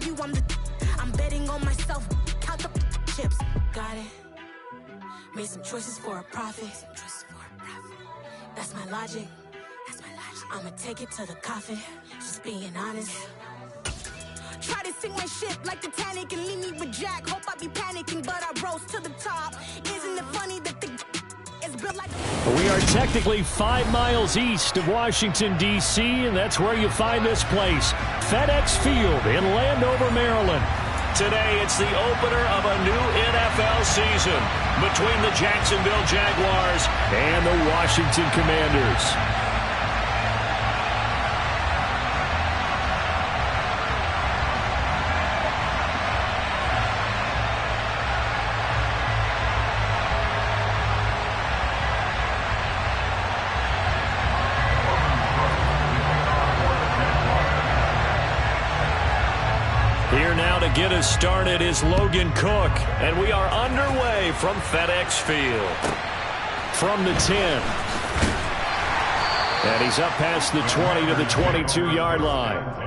show you I'm betting on myself. Count the chips. Got it. Made some choices for a profit. That's my logic. I'ma take it to the coffin. Just being honest. Try to sink my ship like Titanic and leave me with Jack. Hope I be panicking, but I rose to the top. Isn't it funny that the is built like a... We are technically 5 miles east of Washington, D.C., and that's where you find this place, FedEx Field in Landover, Maryland. Today, it's the opener of a new NFL season between the Jacksonville Jaguars and the Washington Commanders. Here now to get us started is Logan Cook, and we are underway from FedEx Field. From the 10. And he's up past the 20 to the 22-yard line.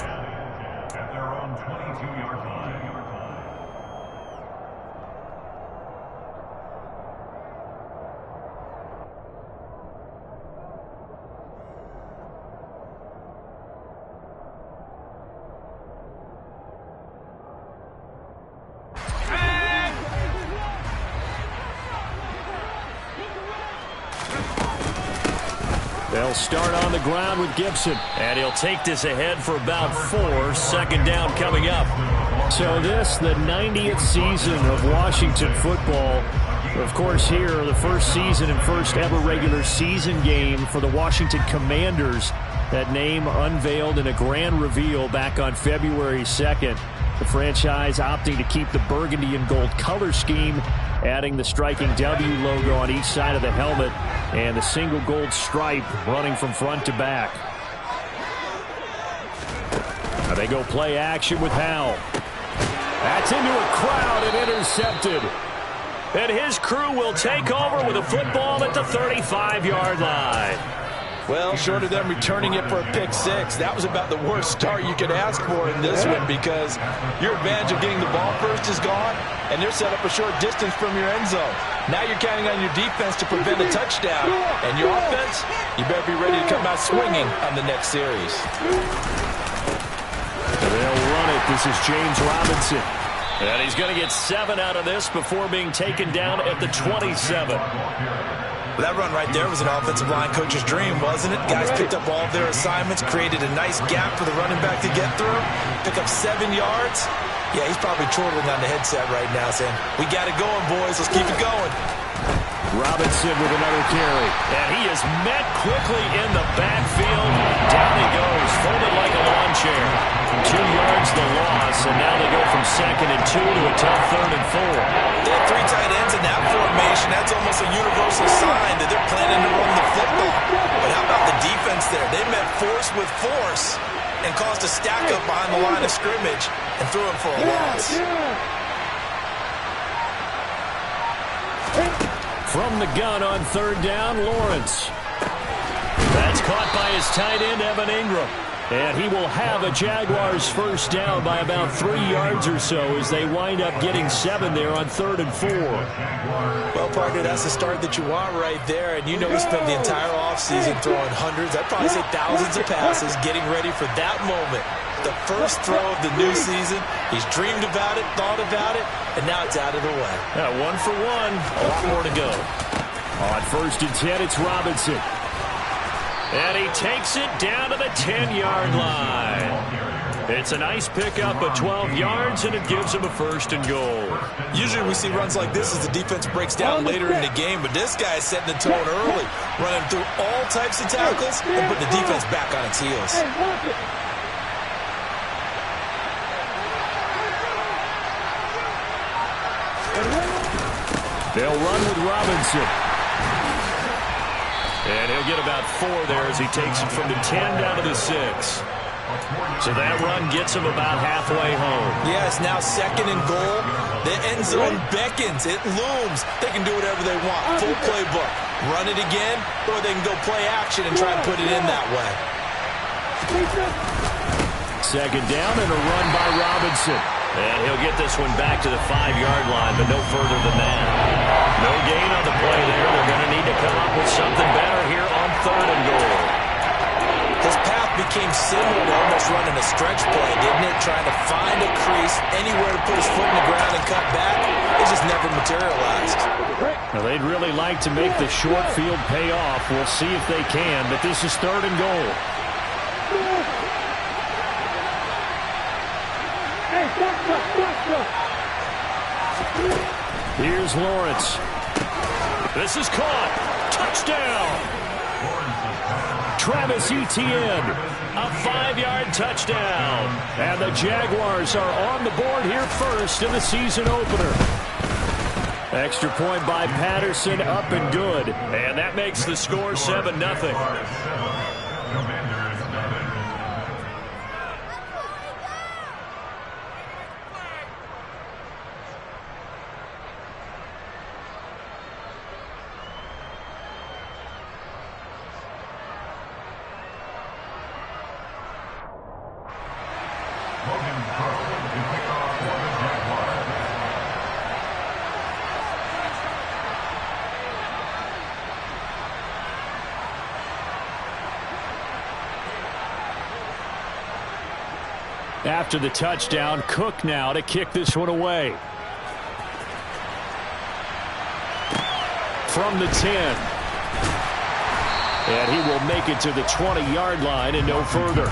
They'll start on the ground with Gibson. And he'll take this ahead for about 4. Second down coming up. So this, the 90th season of Washington football. Of course, here, the first season and first ever regular season game for the Washington Commanders. That name unveiled in a grand reveal back on February 2nd. The franchise opting to keep the burgundy and gold color scheme, adding the striking W logo on each side of the helmet and the single gold stripe running from front to back. Now they go play action with Howell. That's into a crowd and intercepted. And his crew will take over with a football at the 35-yard line. Well, short of them returning it for a pick 6, that was about the worst start you could ask for in this one, because your advantage of getting the ball first is gone, and they're set up a short distance from your end zone. Now you're counting on your defense to prevent a touchdown, and your offense, you better be ready to come out swinging on the next series. They'll run it. This is James Robinson. And he's going to get 7 out of this before being taken down at the 27. Well, that run right there was an offensive line coach's dream, wasn't it? Guys picked up all of their assignments, created a nice gap for the running back to get through, pick up 7 yards. Yeah, he's probably chortling on the headset right now saying, we got it going, boys. Let's keep it going. Robinson with another carry. And he is met quickly in the backfield. Down he goes, folded like a lawn chair. 2 yards the loss, and now they go from 2nd and 2 to a tough 3rd and 4. They have 3 tight ends in that formation. That's almost a universal sign that they're planning to run the football. But how about the defense there? They met force with force and caused a stack up behind the line of scrimmage and threw him for a loss. From the gun on 3rd down, Lawrence. That's caught by his tight end, Evan Ingram. And he will have a Jaguars first down by about 3 yards or so as they wind up getting 7 there on 3rd and 4. Well, partner, that's the start that you want right there. And you know he spent the entire offseason throwing hundreds, I'd probably say thousands of passes, getting ready for that moment. The first throw of the new season. He's dreamed about it, thought about it, and now it's out of the way. 1 for 1, a lot more to go. On 1st and 10, it's Robinson. And he takes it down to the 10-yard line. It's a nice pickup of 12 yards, and it gives him a 1st and goal. Usually we see runs like this as the defense breaks down later in the game, but this guy is setting the tone early, running through all types of tackles and putting the defense back on its heels. They'll run with Robinson. And he'll get about 4 there as he takes it from the 10 down to the 6. So that run gets him about halfway home. Yeah, it's now 2nd and goal. The end zone beckons. It looms. They can do whatever they want. Full playbook. Run it again, or they can go play action and try and put it in that way. second down and a run by Robinson. And he'll get this one back to the 5-yard line, but no further than that. No gain on the play there. They're going to need to come up with something better here on 3rd and goal. His path became similar to almost running a stretch play, didn't it? Trying to find a crease, anywhere to put his foot in the ground and cut back. It just never materialized. Now, they'd really like to make the short field pay off. We'll see if they can, but this is 3rd and goal. Here's Lawrence. This is caught. Touchdown. Travis Etienne. A 5-yard touchdown. And the Jaguars are on the board here first in the season opener. Extra point by Patterson, up and good. And that makes the score 7-0. After the touchdown, Cook now to kick this one away. From the 10. And he will make it to the 20-yard line and no further.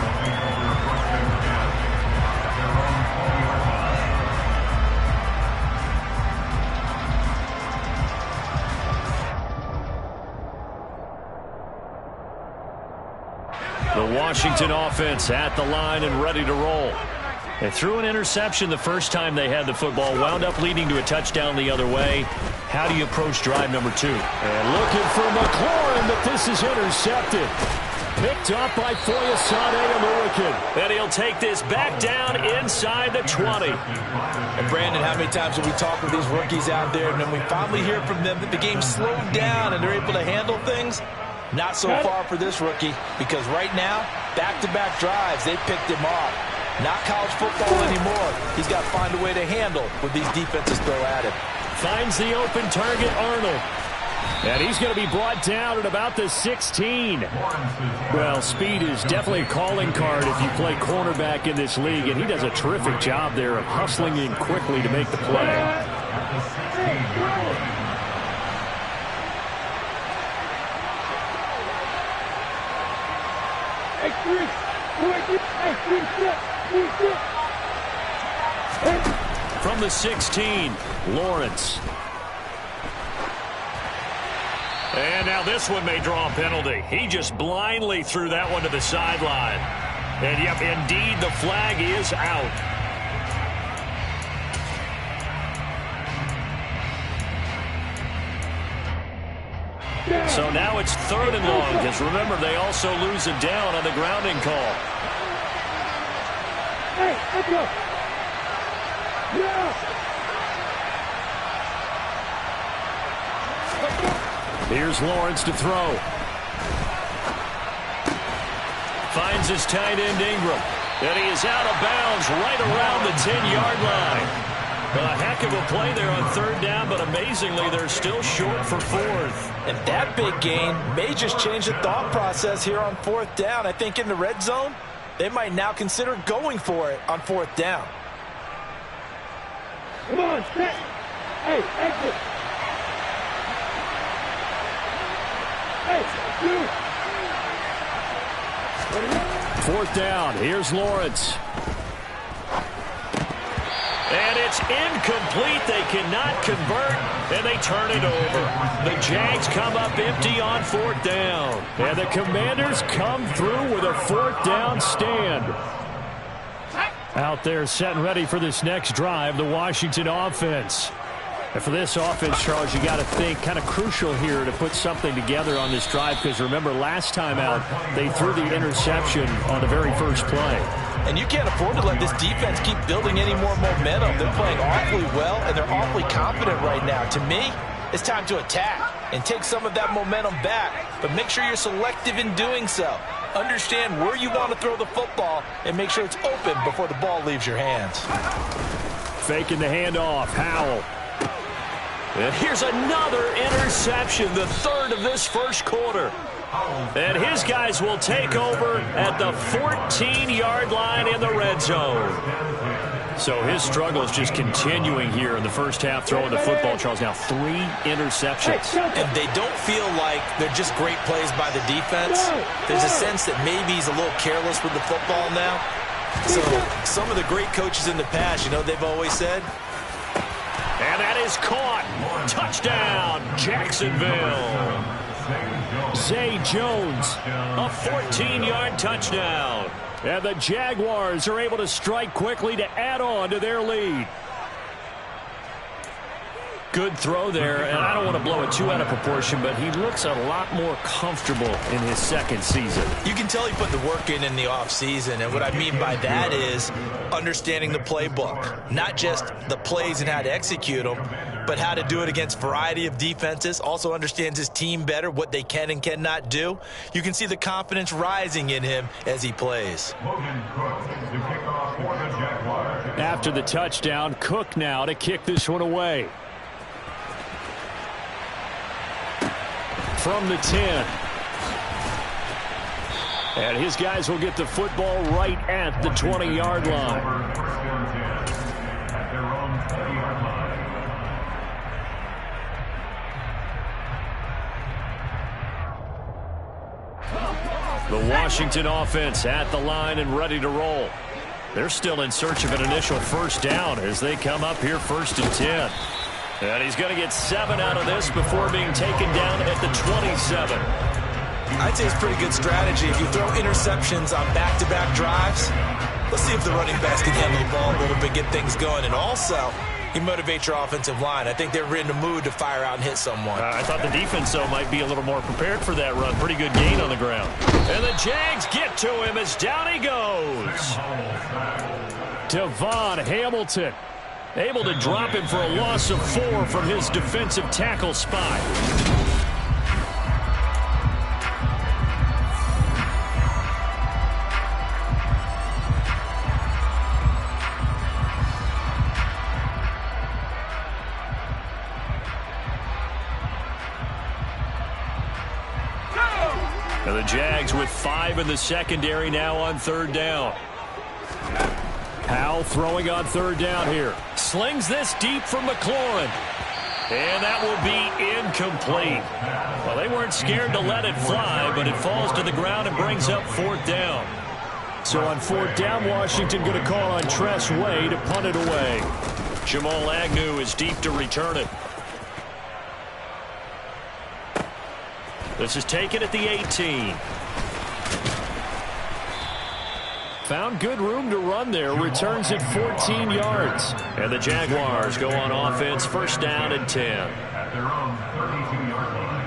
The Washington offense at the line and ready to roll. They threw an interception the first time they had the football, wound up leading to a touchdown the other way. How do you approach drive number 2? And looking for McLaurin, but this is intercepted. Picked up by Foyesade Aluakin. And he'll take this back down inside the 20. And Brandon, how many times have we talked with these rookies out there, and then we finally hear from them that the game slowed down and they're able to handle things? Not so far for this rookie, because right now, back-to-back drives, they picked him off. Not college football anymore. He's got to find a way to handle what these defenses throw at him. Finds the open target, Arnold. And he's going to be brought down at about the 16. Well, speed is definitely a calling card if you play cornerback in this league, and he does a terrific job there of hustling in quickly to make the play. From the 16, Lawrence. And now this one may draw a penalty. He just blindly threw that one to the sideline. And yep, indeed, the flag is out. So now it's 3rd and long, because remember, they also lose a down on the grounding call. Hey, let's go. Yeah. Here's Lawrence to throw. Finds his tight end Ingram. And he is out of bounds right around the 10-yard line. A heck of a play there on 3rd down, but amazingly, they're still short for 4th. And that big gain may just change the thought process here on 4th down. I think in the red zone, they might now consider going for it on 4th down. Come on, set. Hey, exit. Hey, you. 4th down. Here's Lawrence. And it's incomplete. They cannot convert, and they turn it over. The Jags come up empty on 4th down. And the Commanders come through with a 4th down stand. Out there set and ready for this next drive, the Washington offense. And for this offense, Charles, you got to think kind of crucial here to put something together on this drive, because remember, last time out, they threw the interception on the very first play. And you can't afford to let this defense keep building any more momentum. They're playing awfully well, and they're awfully confident right now. To me, it's time to attack and take some of that momentum back, but make sure you're selective in doing so. Understand where you want to throw the football and make sure it's open before the ball leaves your hands. Faking the handoff. Howell. And here's another interception, the third of this first quarter. And his guys will take over at the 14-yard line in the red zone. So his struggles just continuing here in the first half, throwing the football, Charles. Now 3 interceptions. And they don't feel like they're just great plays by the defense. There's a sense that maybe he's a little careless with the football now. So some of the great coaches in the past, you know, they've always said. And that is caught. Touchdown, Jacksonville. Zay Jones. A 14-yard touchdown. And the Jaguars are able to strike quickly to add on to their lead. Good throw there, and I don't want to blow it too out of proportion, but he looks a lot more comfortable in his second season. You can tell he put the work in the offseason, and what I mean by that is understanding the playbook. Not just the plays and how to execute them, but how to do it against a variety of defenses. Also understands his team better, what they can and cannot do. You can see the confidence rising in him as he plays. After the touchdown, Cook now to kick this one away. From the 10. And his guys will get the football right at the 20-yard line. The Washington offense at the line and ready to roll. They're still in search of an initial first down as they come up here 1st and 10. And he's going to get 7 out of this before being taken down at the 27. I'd say it's a pretty good strategy. If you throw interceptions on back-to-back drives, let's see if the running backs can handle the ball a little bit, get things going. And also, he motivates your offensive line. I think they're in the mood to fire out and hit someone. I thought the defense, though, might be a little more prepared for that run. Pretty good gain on the ground. And the Jags get to him as down he goes. Devon Hamilton. Able to drop him for a loss of 4 from his defensive tackle spot. And the Jags with 5 in the secondary now on 3rd down. Howell throwing on 3rd down here. Slings this deep for McLaurin. And that will be incomplete. Well, they weren't scared to let it fly, but it falls to the ground and brings up 4th down. So on 4th down, Washington going to call on Tress Way to punt it away. Jamal Agnew is deep to return it. This is taken at the 18. Found good room to run there. Returns it 14 yards. And the Jaguars go on offense, 1st down and 10. At their own 32-yard line.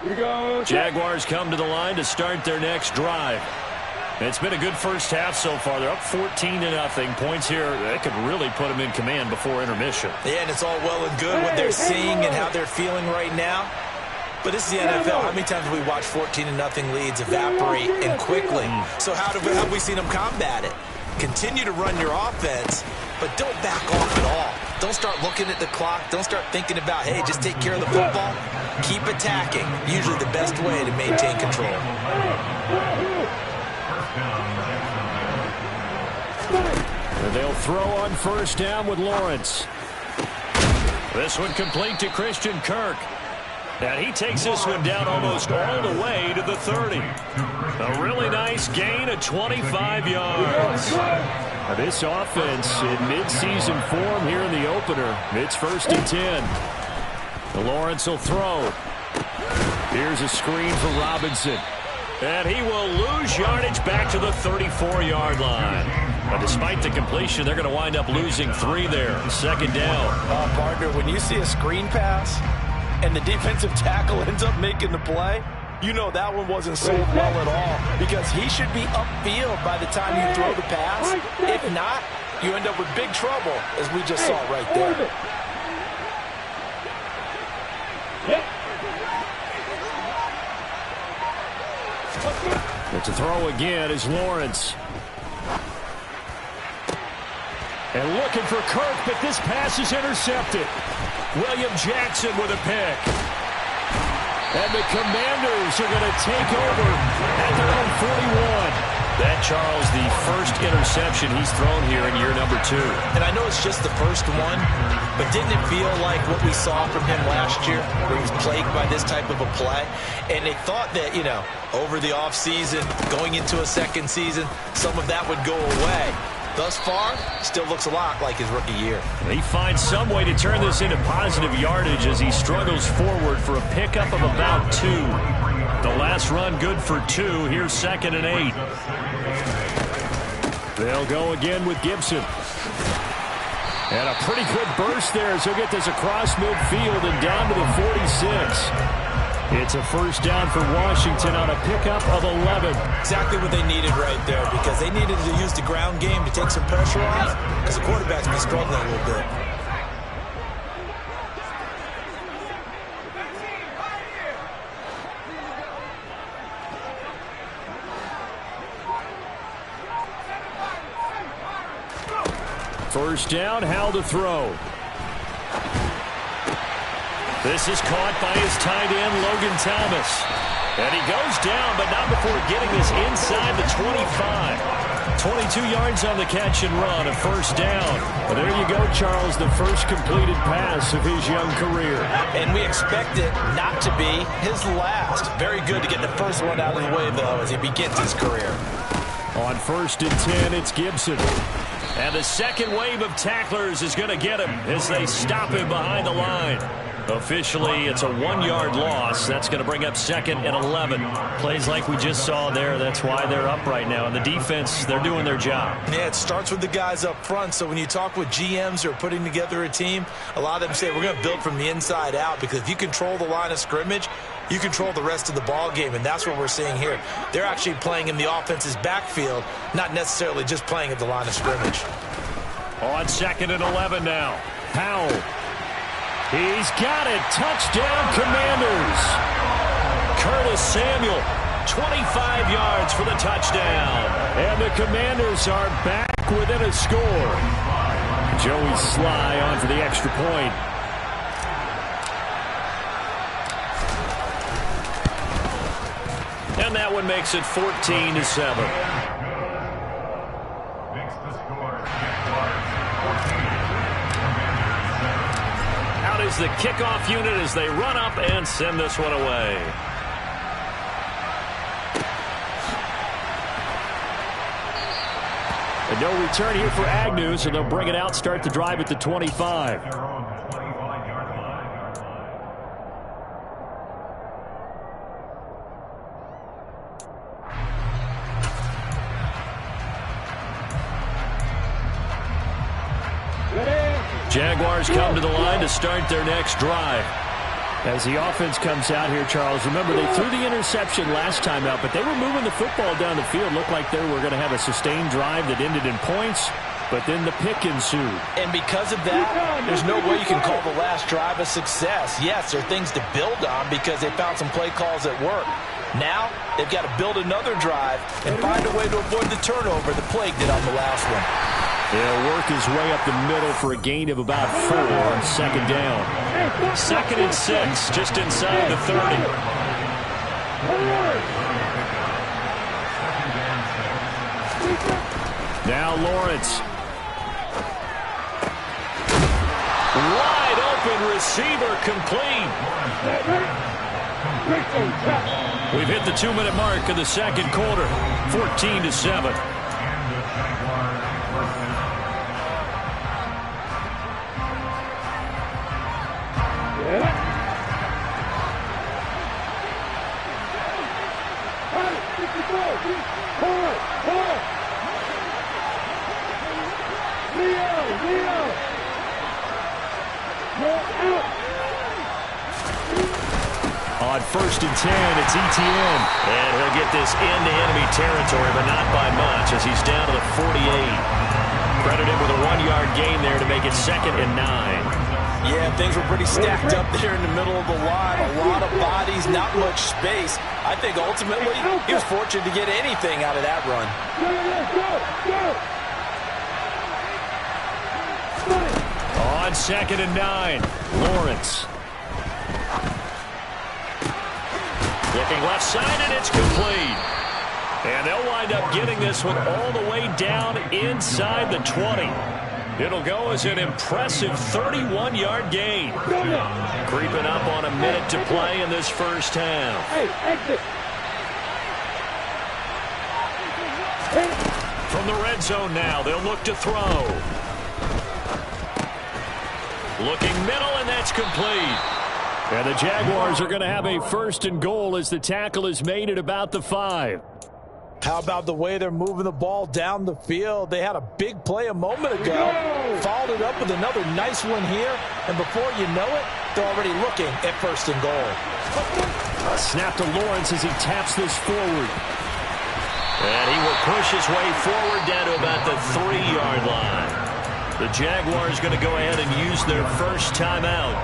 Here we go. Jaguars come to the line to start their next drive. It's been a good first half so far. They're up 14-0. Points here, they could really put them in command before intermission. Yeah, and it's all well and good what they're seeing and how they're feeling right now. But this is the NFL. How many times have we watched 14-0 leads evaporate and quickly? So how have we seen them combat it? Continue to run your offense, but don't back off at all. Don't start looking at the clock. Don't start thinking about, hey, just take care of the football. Keep attacking. Usually the best way to maintain control. And they'll throw on 1st down with Lawrence. This one complete to Christian Kirk. And he takes this one down almost all the way to the 30. A really nice gain of 25 yards. Now this offense in midseason form here in the opener. It's 1st and 10. Lawrence will throw. Here's a screen for Robinson. And he will lose yardage back to the 34-yard line. But despite the completion, they're going to wind up losing 3 there. 2nd down. Partner, when you see a screen pass and the defensive tackle ends up making the play, you know that one wasn't sold well at all because he should be upfield by the time you throw the pass. If not, you end up with big trouble, as we just saw right there. But to throw again is Lawrence. And looking for Kirk, but this pass is intercepted. William Jackson with a pick. And the Commanders are going to take over at their own 41. That, Charles, the first interception he's thrown here in year number 2. And I know it's just the first one, but didn't it feel like what we saw from him last year, where he was plagued by this type of a play? And they thought that, over the offseason, going into a second season, some of that would go away. Thus far, still looks a lot like his rookie year. He finds some way to turn this into positive yardage as he struggles forward for a pickup of about 2. The last run good for 2. Here's 2nd and 8. They'll go again with Gibson. And a pretty good burst there as he'll get this across midfield and down to the 46. It's a first down for Washington on a pickup of 11. Exactly what they needed right there, because they needed to use the ground game to take some pressure off, because the quarterback's been struggling a little bit. First down, Howell to throw. This is caught by his tight end, Logan Thomas. And he goes down, but not before getting this inside the 25. 22 yards on the catch and run, a first down. Well, there you go, Charles, the first completed pass of his young career. And we expect it not to be his last. Very good to get the first one out of the way, though, as he begins his career. On 1st and 10, it's Gibson. And the second wave of tacklers is going to get him as they stop him behind the line. Officially, it's a 1-yard loss. That's going to bring up 2nd and 11. Plays like we just saw there. That's why they're up right now. And the defense, they're doing their job. Yeah, it starts with the guys up front. So when you talk with GMs who are putting together a team, a lot of them say we're going to build from the inside out, because if you control the line of scrimmage, you control the rest of the ball game, and that's what we're seeing here. They're actually playing in the offense's backfield, not necessarily just playing at the line of scrimmage. On 2nd and 11 now. Howell. He's got it. Touchdown, Commanders. Curtis Samuel, 25 yards for the touchdown. And the Commanders are back within a score. Joey Sly on for the extra point. And that one makes it 14-7. Is the kickoff unit as they run up and send this one away. And no return here for Agnew, so they'll bring it out, start the drive at the 25. Jaguars come to the line to start their next drive. As the offense comes out here, Charles, remember they threw the interception last time out, but they were moving the football down the field. Looked like they were going to have a sustained drive that ended in points, but then the pick ensued. And because of that, there's no way you can call the last drive a success. Yes, there are things to build on because they found some play calls that work. Now, they've got to build another drive and find a way to avoid the turnover that plagued it on the last one. He'll work his way up the middle for a gain of about 4 on 2nd down. 2nd and 6, just inside the 30. Now Lawrence. Wide open receiver complete. We've hit the 2-minute mark of the second quarter. 14-7. On 1st and 10, it's Etienne. And he'll get this into enemy territory, but not by much as he's down to the 48. Credited with a 1-yard gain there to make it 2nd and 9. Yeah, things were pretty stacked up there in the middle of the line. A lot of bodies, not much space. I think ultimately he was fortunate to get anything out of that run. On 2nd and 9, Lawrence. Looking left side, and it's complete. And they'll wind up getting this one all the way down inside the 20. It'll go as an impressive 31-yard gain. Creeping up on a minute to play in this first half. From the red zone now, they'll look to throw. Looking middle, and that's complete. And the Jaguars are going to have a 1st and goal as the tackle is made at about the 5. How about the way they're moving the ball down the field? They had a big play a moment ago, followed it up with another nice one here, and before you know it, they're already looking at 1st and goal. A snap to Lawrence as he taps this forward. And he will push his way forward down to about the 3-yard line. The Jaguars going to go ahead and use their first timeout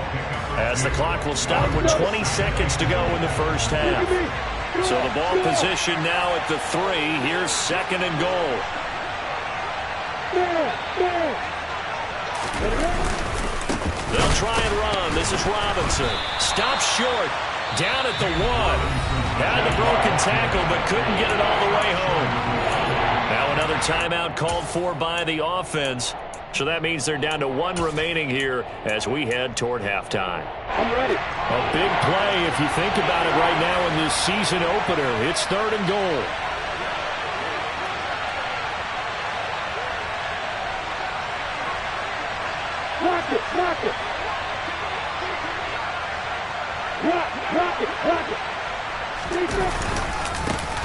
as the clock will stop with 20 seconds to go in the first half. So the ball position now at the 3. Here's 2nd and goal. They'll try and run. This is Robinson. Stops short. Down at the 1. Had the broken tackle, but couldn't get it all the way home. Now another timeout called for by the offense. So that means they're down to 1 remaining here as we head toward halftime. I'm ready. A big play if you think about it right now in this season opener. It's 3rd and goal. Rock it, rock it. Rock it.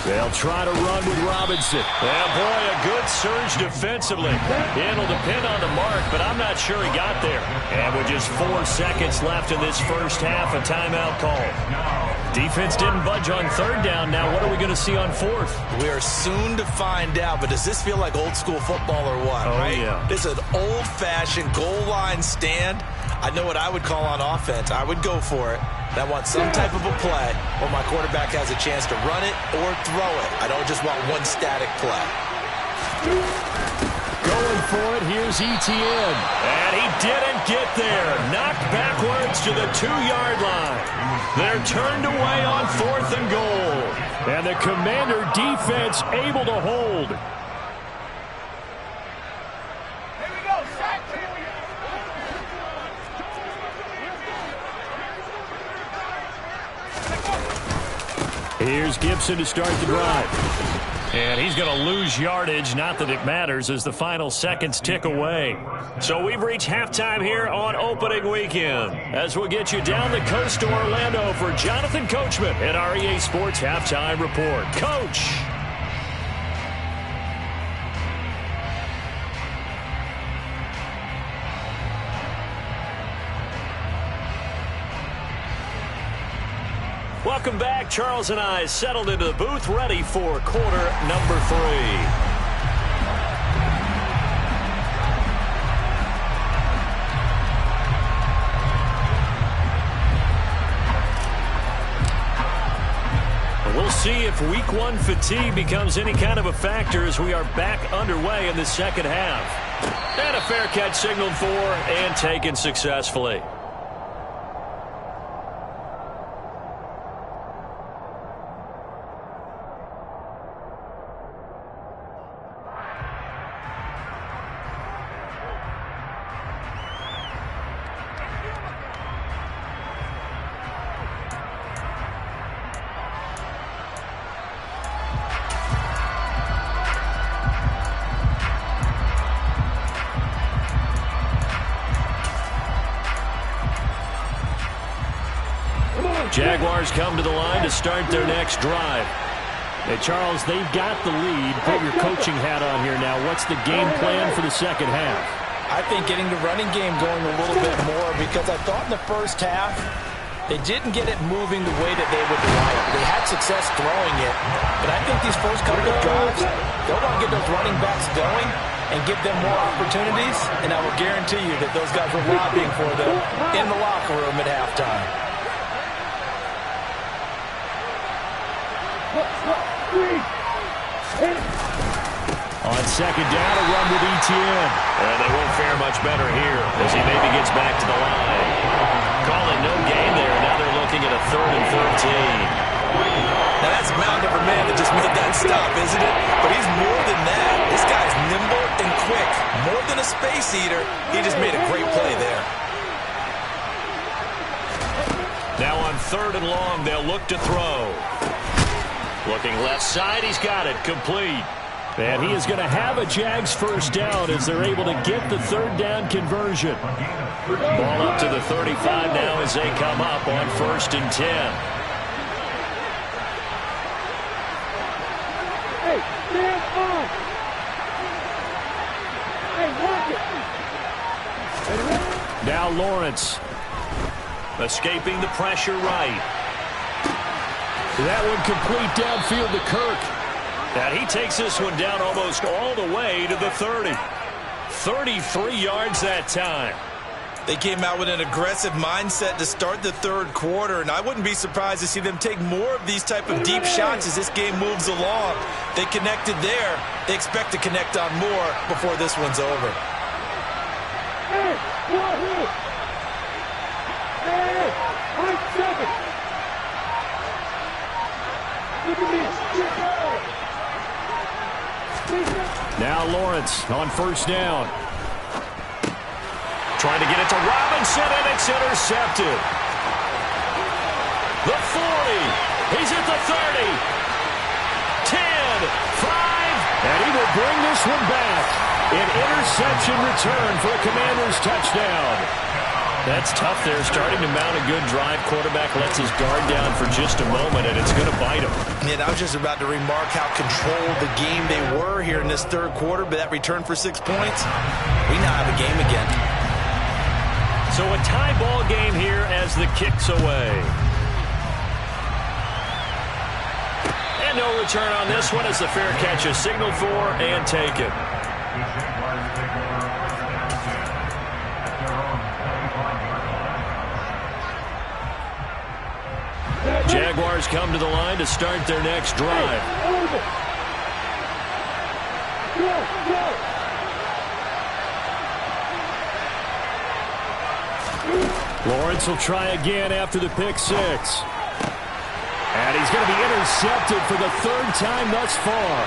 They'll try to run with Robinson. And boy, a good surge defensively. It'll depend on the mark, but I'm not sure he got there. And with just 4 seconds left in this first half, a timeout call. Defense didn't budge on 3rd down. Now what are we going to see on 4th? We are soon to find out, but does this feel like old school football or what, right? Yeah. This is an old-fashioned goal line stand. I know what I would call on offense. I would go for it. I want some type of a play where my quarterback has a chance to run it or throw it. I don't just want one static play. Going for it, here's Etienne. And he didn't get there. Knocked backwards to the 2-yard line. They're turned away on 4th and goal. And the Commander defense able to hold. Here's Gibson to start the drive. And he's going to lose yardage, not that it matters, as the final seconds tick away. So we've reached halftime here on opening weekend, as we'll get you down the coast to Orlando for Jonathan Coachman at our EA Sports Halftime Report. Coach! Welcome back. Charles and I settled into the booth, ready for quarter number 3. We'll see if week 1 fatigue becomes any kind of a factor as we are back underway in the second half. And a fair catch signaled for and taken successfully. Jaguars come to the line to start their next drive. Hey, Charles, they've got the lead. Put your coaching hat on here now. What's the game plan for the second half? I think getting the running game going a little bit more, because I thought in the first half They didn't get it moving the way that they would like. They had success throwing it, but I think these first couple of drives, they'll want to get those running backs going and give them more opportunities, and I will guarantee you that those guys were lobbying for them in the locker room at halftime. On second down, a run with Etienne. And they won't fare much better here as he maybe gets back to the line. Calling no gain there. Now they're looking at a 3rd and 13. Now that's mound over man that just made that stop, isn't it? But he's more than that. This guy's nimble and quick. More than a space eater. He just made a great play there. Now on 3rd and long, they'll look to throw. Looking left side, he's got it. Complete. And he is going to have a Jags first down as they're able to get the 3rd down conversion. Ball up to the 35 now as they come up on 1st and 10. Hey, stand on. Hey, watch it. Now Lawrence. Escaping the pressure right. That one complete downfield to Kirk. And he takes this one down almost all the way to the 30. 33 yards that time. They came out with an aggressive mindset to start the 3rd quarter, and I wouldn't be surprised to see them take more of these type of deep shots as this game moves along. They connected there. They expect to connect on more before this one's over. Hey, Wahoo! Hey, I'm 7. Look at this. Now Lawrence on 1st down. Trying to get it to Robinson, and it's intercepted. The 40. He's at the 30. 10, 5. And he will bring this one back. An interception return for a Commanders touchdown. That's tough there. Starting to mount a good drive. Quarterback lets his guard down for just a moment, and it's going to bite him. And I was just about to remark how controlled the game they were here in this 3rd quarter, but that return for 6 points, we now have a game again. So a tie ball game here as the kick's away. And no return on this one as the fair catch is signaled for and taken. Jaguars come to the line to start their next drive. Lawrence will try again after the pick 6. And he's going to be intercepted for the 3rd time thus far.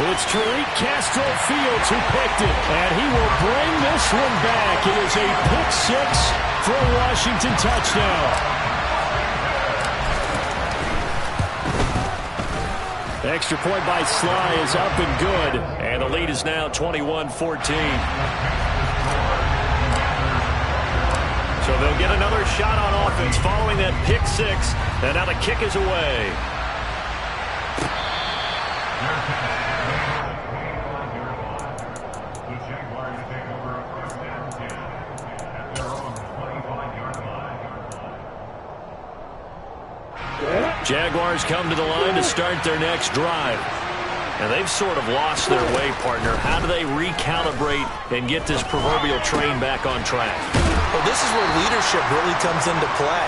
It's Tariq Castro Fields who picked it, and he will bring this one back. It is a pick 6 for a Washington touchdown. Extra point by Sly is up and good. And the lead is now 21-14. So they'll get another shot on offense following that pick 6. And now the kick is away. Jaguars come to the line to start their next drive. And they've sort of lost their way, partner. How do they recalibrate and get this proverbial train back on track? Well, this is where leadership really comes into play.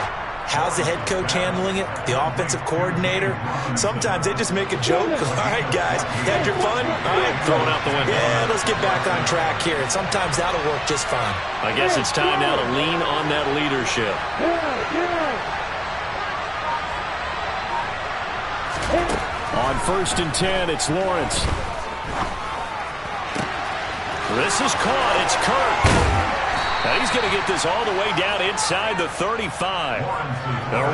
How's the head coach handling it? The offensive coordinator? Sometimes they just make a joke. All right, guys, you had your fun? All right, throw it out the window. Yeah, let's get back on track here. And sometimes that'll work just fine. I guess it's time now to lean on that leadership. On 1st and 10, it's Lawrence. This is caught. It's Kirk. And he's going to get this all the way down inside the 35. A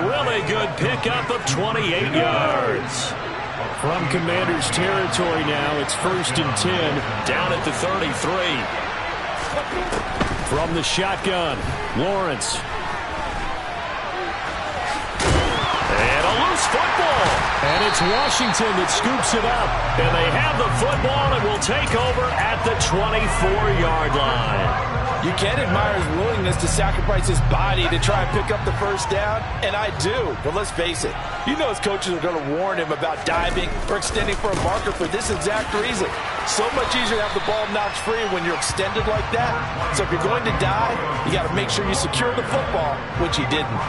really good pickup of 28 yards. From Commanders territory now, it's 1st and 10. Down at the 33. From the shotgun, Lawrence. And a loose football. And it's Washington that scoops it up. And they have the football and will take over at the 24-yard line. You can admire his willingness to sacrifice his body to try and pick up the first down, and I do. But let's face it, you know his coaches are going to warn him about diving or extending for a marker for this exact reason. So much easier to have the ball knocked free when you're extended like that. So if you're going to dive, you got to make sure you secure the football, which he didn't.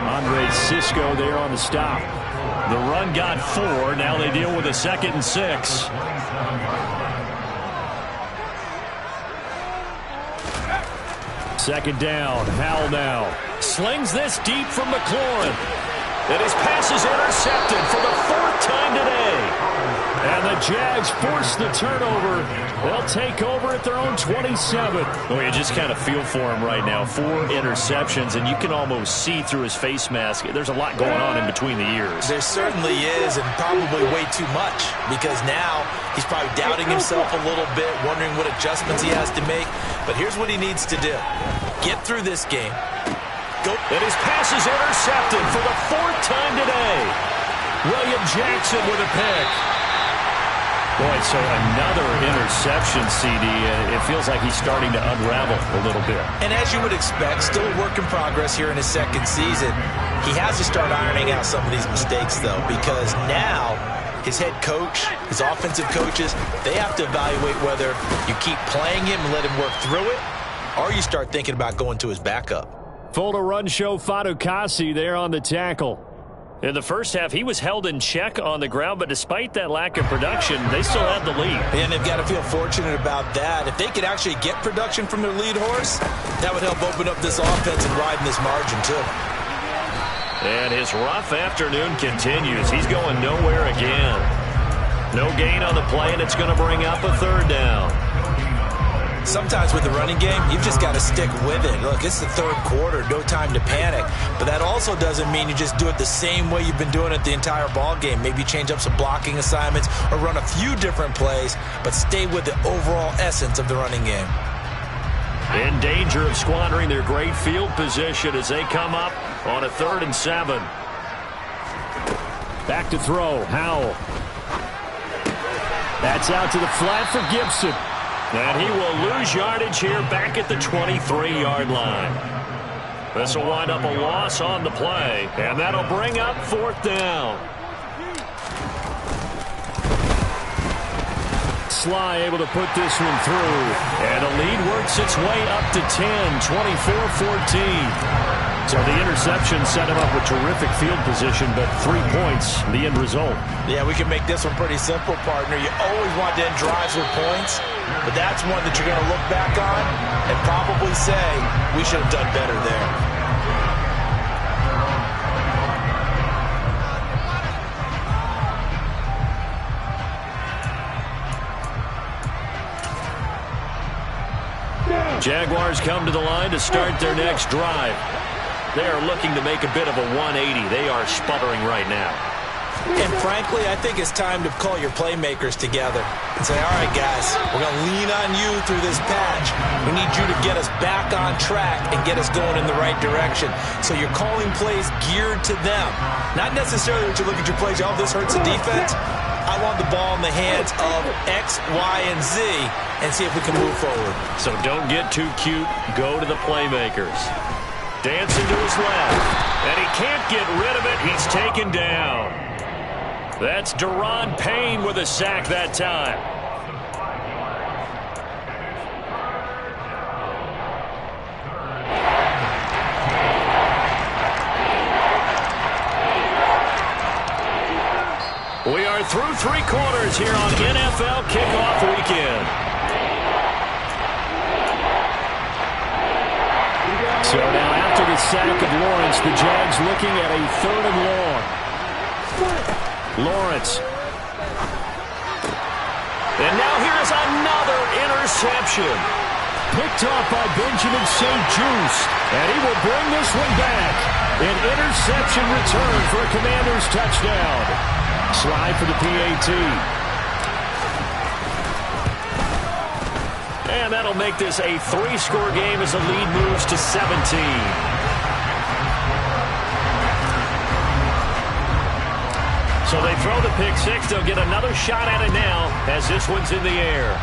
Andre Cisco there on the stop. The run got 4. Now they deal with a 2nd and 6. Second down. Howell now. Slings this deep from McLaurin. And his pass is intercepted for the 4th time today. And the Jags force the turnover. They'll take over at their own 27. Well, you just kind of feel for him right now. 4 interceptions, and you can almost see through his face mask. There's a lot going on in between the ears. There certainly is, and probably way too much, because now he's probably doubting himself a little bit, wondering what adjustments he has to make. But here's what he needs to do. Get through this game. And his pass is intercepted for the 4th time today. William Jackson with a pick. Boy, so another interception, CD. It feels like he's starting to unravel a little bit. And as you would expect, still a work in progress here in his 2nd season. He has to start ironing out some of these mistakes, though, because now his head coach, his offensive coaches, they have to evaluate whether you keep playing him and let him work through it, or you start thinking about going to his backup. Full to run show Fatukasi there on the tackle. In the first half, he was held in check on the ground, but despite that lack of production, they still had the lead. And they've got to feel fortunate about that. If they could actually get production from their lead horse, that would help open up this offense and widen this margin, too. And his rough afternoon continues. He's going nowhere again. No gain on the play, and it's going to bring up a 3rd down. Sometimes with the running game, you've just got to stick with it. Look, it's the 3rd quarter, no time to panic. But that also doesn't mean you just do it the same way you've been doing it the entire ball game. Maybe change up some blocking assignments or run a few different plays, but stay with the overall essence of the running game. In danger of squandering their great field position as they come up on a 3rd and 7. Back to throw, Howell. That's out to the flat for Gibson. And he will lose yardage here back at the 23-yard line. This will wind up a loss on the play, and that'll bring up 4th down. Sly able to put this one through. And the lead works its way up to 10, 24-14. So the interception set him up with terrific field position, but 3 points, the end result. Yeah, we can make this one pretty simple, partner. You always want to end drives with points, but that's one that you're going to look back on and probably say, we should have done better there. Jaguars come to the line to start their next drive. They are looking to make a bit of a 180. They are sputtering right now. And frankly, I think it's time to call your playmakers together and say, all right, guys, we're going to lean on you through this patch. We need you to get us back on track and get us going in the right direction. So you're calling plays geared to them. Not necessarily that you look at your plays, oh, this hurts the defense. I want the ball in the hands of X, Y, and Z and see if we can move forward. So don't get too cute. Go to the playmakers. Dancing to his left. And he can't get rid of it. He's taken down. That's Deron Payne with a sack that time. We are through 3 quarters here on NFL Kickoff Weekend. So now after the sack of Lawrence, the Jags looking at a 3rd and long. Lawrence. And now here's another interception. Picked off by Benjamin St-Juste. And he will bring this one back. An interception return for a Commanders touchdown. Slide for the PAT. And that'll make this a 3-score game as the lead moves to 17. So they throw the pick 6. They'll get another shot at it now as this one's in the air.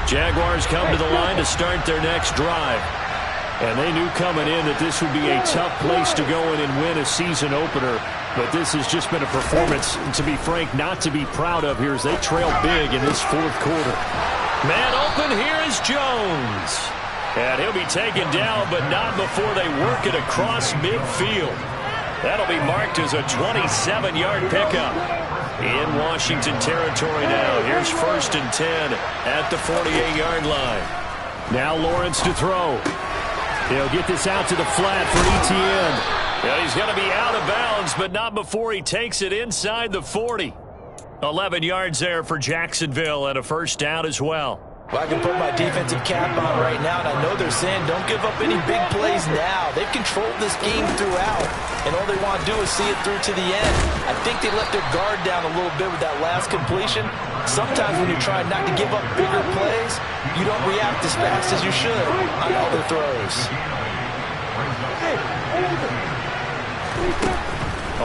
Jaguars come to the line to start their next drive. And they knew coming in that this would be a tough place to go in and win a season opener. But this has just been a performance, to be frank, not to be proud of here as they trail big in this fourth quarter. Man open, here is Jones. And he'll be taken down, but not before they work it across midfield. That'll be marked as a 27-yard pickup. In Washington territory now. Here's 1st and 10 at the 48-yard line. Now Lawrence to throw. He'll get this out to the flat for Etienne. Yeah, he's going to be out of bounds, but not before he takes it inside the 40. 11 yards there for Jacksonville and a first down as well. Well, I can put my defensive cap on right now, and I know they're saying don't give up any big plays now. They've controlled this game throughout, and all they want to do is see it through to the end. I think they let their guard down a little bit with that last completion. Sometimes when you're trying not to give up bigger plays, you don't react as fast as you should on other throws.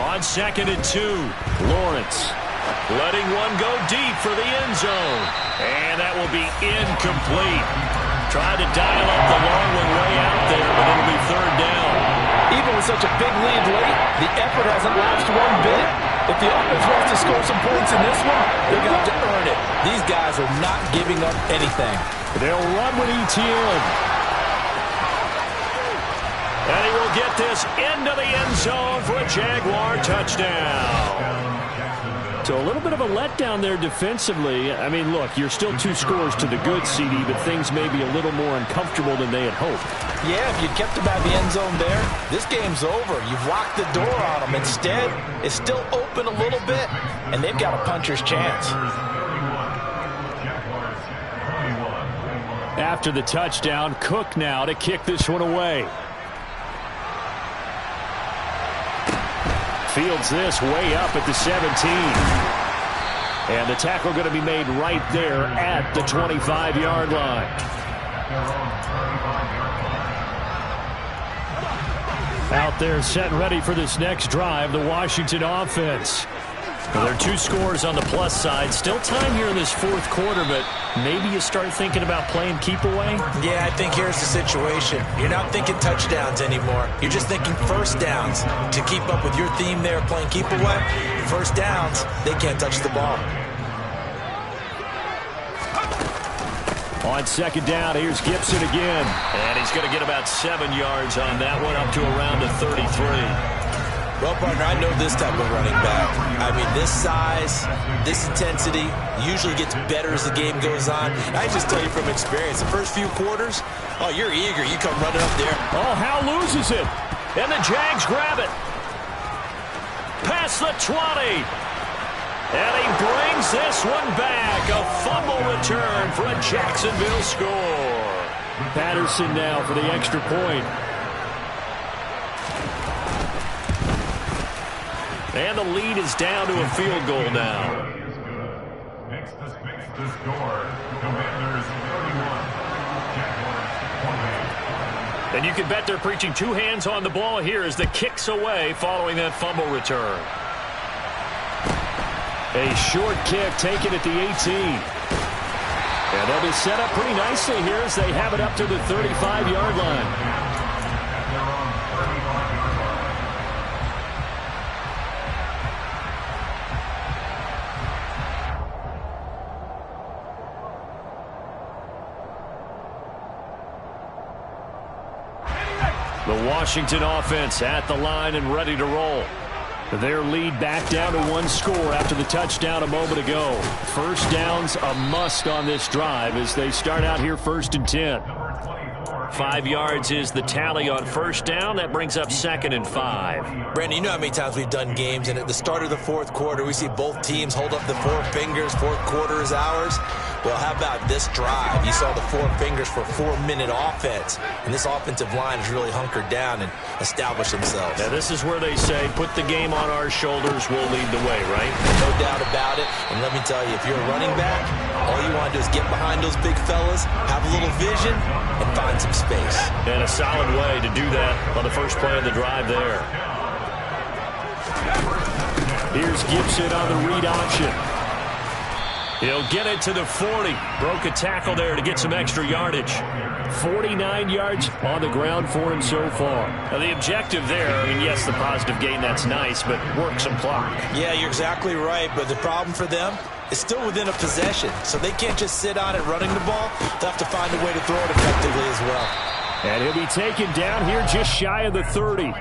On 2nd and 2, Lawrence letting one go deep for the end zone. And that will be incomplete. Tried to dial up the long one way out there, but it'll be 3rd down. Even with such a big lead late, the effort hasn't lapsed one bit. If the offense wants to score some points in this one, they're going to have to earn it. These guys are not giving up anything. They'll run with Etienne. And he will get this into the end zone for a Jaguar touchdown. So a little bit of a letdown there defensively. I mean, look, you're still 2 scores to the good, CD, but things may be a little more uncomfortable than they had hoped. Yeah, if you kept them out of the end zone there, this game's over. You've locked the door on them. Instead, it's still open a little bit, and they've got a puncher's chance. After the touchdown, Cook now to kick this one away. Fields this way up at the 17. And the tackle going to be made right there at the 25-yard line. Out there set and ready for this next drive, the Washington offense. Well, there are 2 scores on the plus side. Still time here in this fourth quarter, but maybe you start thinking about playing keep away? Yeah, I think here's the situation. You're not thinking touchdowns anymore. You're just thinking first downs. To keep up with your theme there, playing keep away, first downs, they can't touch the ball. On 2nd down, here's Gibson again. And he's going to get about 7 yards on that one, up to around the 33. Well, partner, I know this type of running back. I mean, this size, this intensity usually gets better as the game goes on. I just tell you from experience, the first few quarters, oh, you're eager. You come running up there. Oh, Howe loses it. And the Jags grab it. Past the 20. And he brings this one back. A fumble return for a Jacksonville score. Patterson now for the extra point. And the lead is down to a field goal now. Makes the score. Commanders 31. Jaguars 28. And you can bet they're preaching 2 hands on the ball here as the kick's away following that fumble return. A short kick taken at the 18. And they'll be set up pretty nicely here as they have it up to the 35-yard line. The Washington offense at the line and ready to roll. Their lead back down to 1 score after the touchdown a moment ago. First down's a must on this drive as they start out here 1st and 10. 5 yards is the tally on first down. That brings up 2nd and 5. Brandon, you know how many times we've done games, and at the start of the fourth quarter, we see both teams hold up the 4 fingers. Fourth quarter is ours. Well, how about this drive? You saw the 4 fingers for 4-minute offense, and this offensive line has really hunkered down and established themselves. Now, this is where they say, put the game on our shoulders, we'll lead the way, right? No doubt about it. And let me tell you, if you're a running back, all you want to do is get behind those big fellas, have a little vision, and find some space. And a solid way to do that on the first play of the drive there. Here's Gibson on the read option. He'll get it to the 40. Broke a tackle there to get some extra yardage. 49 yards on the ground for him so far. Now the objective there, I mean, yes, the positive gain, that's nice, but work some clock. Yeah, you're exactly right, but the problem for them is still within a possession, so they can't just sit on it running the ball. They'll have to find a way to throw it effectively as well. And he'll be taken down here just shy of the 30.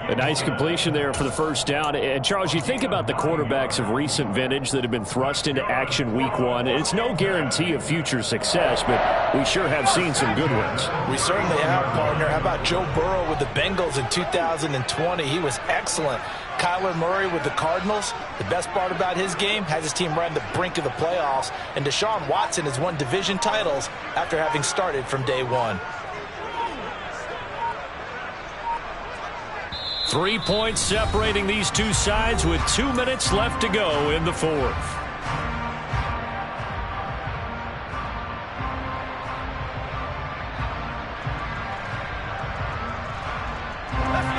A nice completion there for the first down. And, Charles, you think about the quarterbacks of recent vintage that have been thrust into action week one. It's no guarantee of future success, but we sure have seen some good ones. We certainly have, partner. How about Joe Burrow with the Bengals in 2020? He was excellent. Kyler Murray with the Cardinals. The best part about his game, has his team right on the brink of the playoffs. And Deshaun Watson has won division titles after having started from day one. 3 points separating these two sides with 2 minutes left to go in the fourth.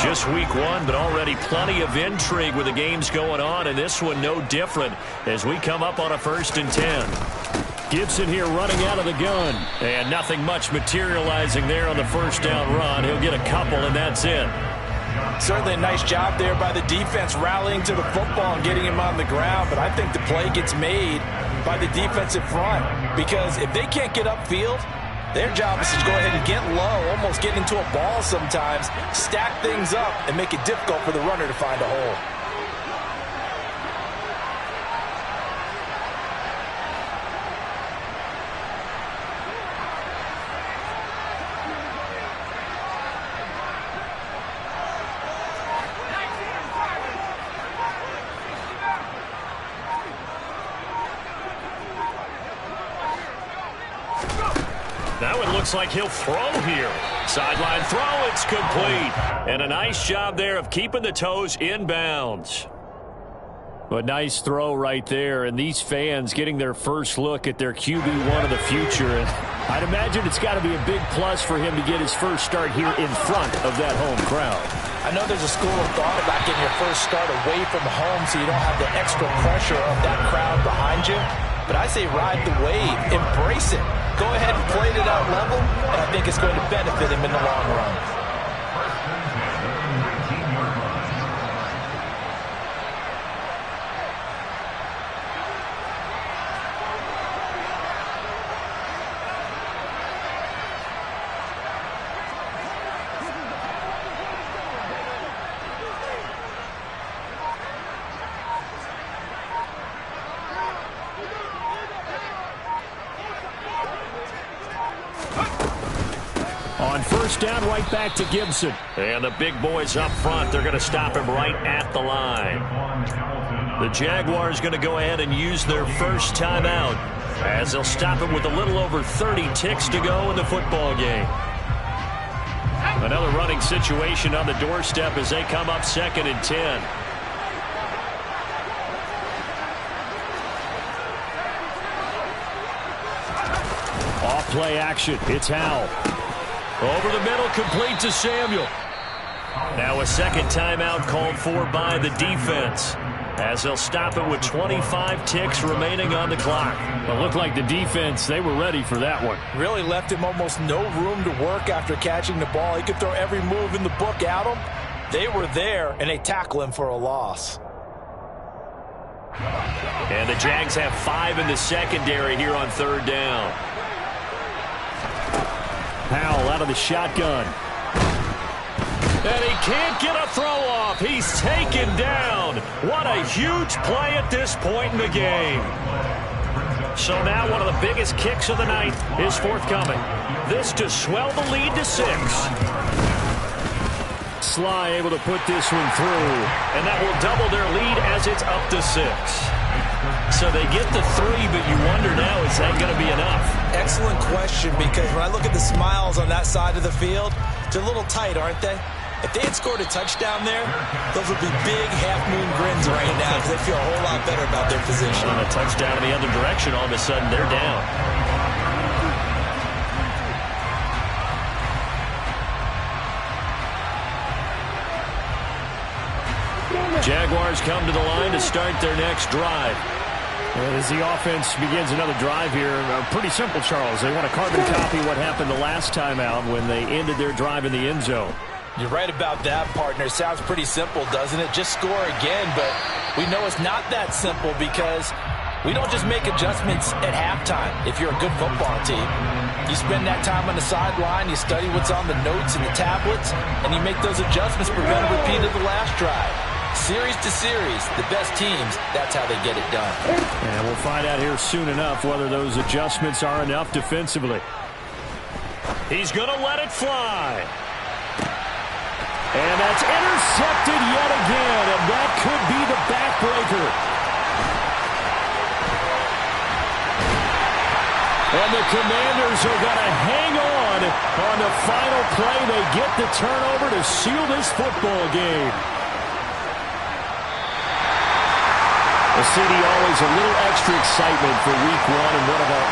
Just week one, but already plenty of intrigue with the games going on, and this one no different as we come up on a 1st and 10. Gibson here running out of the gun. And nothing much materializing there on the first down run. He'll get a couple, and that's it. Certainly a nice job there by the defense rallying to the football and getting him on the ground, but I think the play gets made by the defensive front because if they can't get upfield, their job is to go ahead and get low, almost get into a ball sometimes, stack things up, and make it difficult for the runner to find a hole. Now it looks like he'll throw here. Sideline throw, it's complete. And a nice job there of keeping the toes in bounds. A nice throw right there, and these fans getting their first look at their QB1 of the future. And I'd imagine it's got to be a big plus for him to get his first start here in front of that home crowd. I know there's a school of thought about getting your first start away from home so you don't have the extra pressure of that crowd behind you. But I say ride the wave, embrace it. Go ahead and play it out level, and I think it's going to benefit him in the long run. On first down, right back to Gibson. And the big boys up front, they're going to stop him right at the line. The Jaguars going to go ahead and use their first timeout as they'll stop him with a little over 30 ticks to go in the football game. Another running situation on the doorstep as they come up 2nd and 10. Off play action. It's Howell. Over the middle, complete to Samuel. Now a second timeout called for by the defense as they'll stop it with 25 ticks remaining on the clock. It looked like the defense, they were ready for that one. Really left him almost no room to work after catching the ball. He could throw every move in the book at him. They were there, and they tackle him for a loss. And the Jags have 5 in the secondary here on 3rd down. Howell out of the shotgun. And he can't get a throw off. He's taken down. What a huge play at this point in the game. So now one of the biggest kicks of the night is forthcoming. This to swell the lead to 6. Sly able to put this one through. And that will double their lead as it's up to 6. So they get the 3, but you wonder now, is that going to be enough? Excellent question, because when I look at the smiles on that side of the field, they're a little tight, aren't they? If they had scored a touchdown there, those would be big half-moon grins right now because they feel a whole lot better about their position. On a touchdown in the other direction, all of a sudden they're down. Jaguars come to the line to start their next drive. As the offense begins another drive here, pretty simple, Charles. They want to carbon copy what happened the last time out when they ended their drive in the end zone. You're right about that, partner. Sounds pretty simple, doesn't it? Just score again, but we know it's not that simple because we don't just make adjustments at halftime if you're a good football team. You spend that time on the sideline, you study what's on the notes and the tablets, and you make those adjustments to prevent a repeat of the last drive. Series to series, the best teams, that's how they get it done. And we'll find out here soon enough whether those adjustments are enough defensively. He's going to let it fly. And that's intercepted yet again, and that could be the backbreaker. And the Commanders are going to hang on the final play. They get the turnover to seal this football game. The city always a little extra excitement for week one and one of our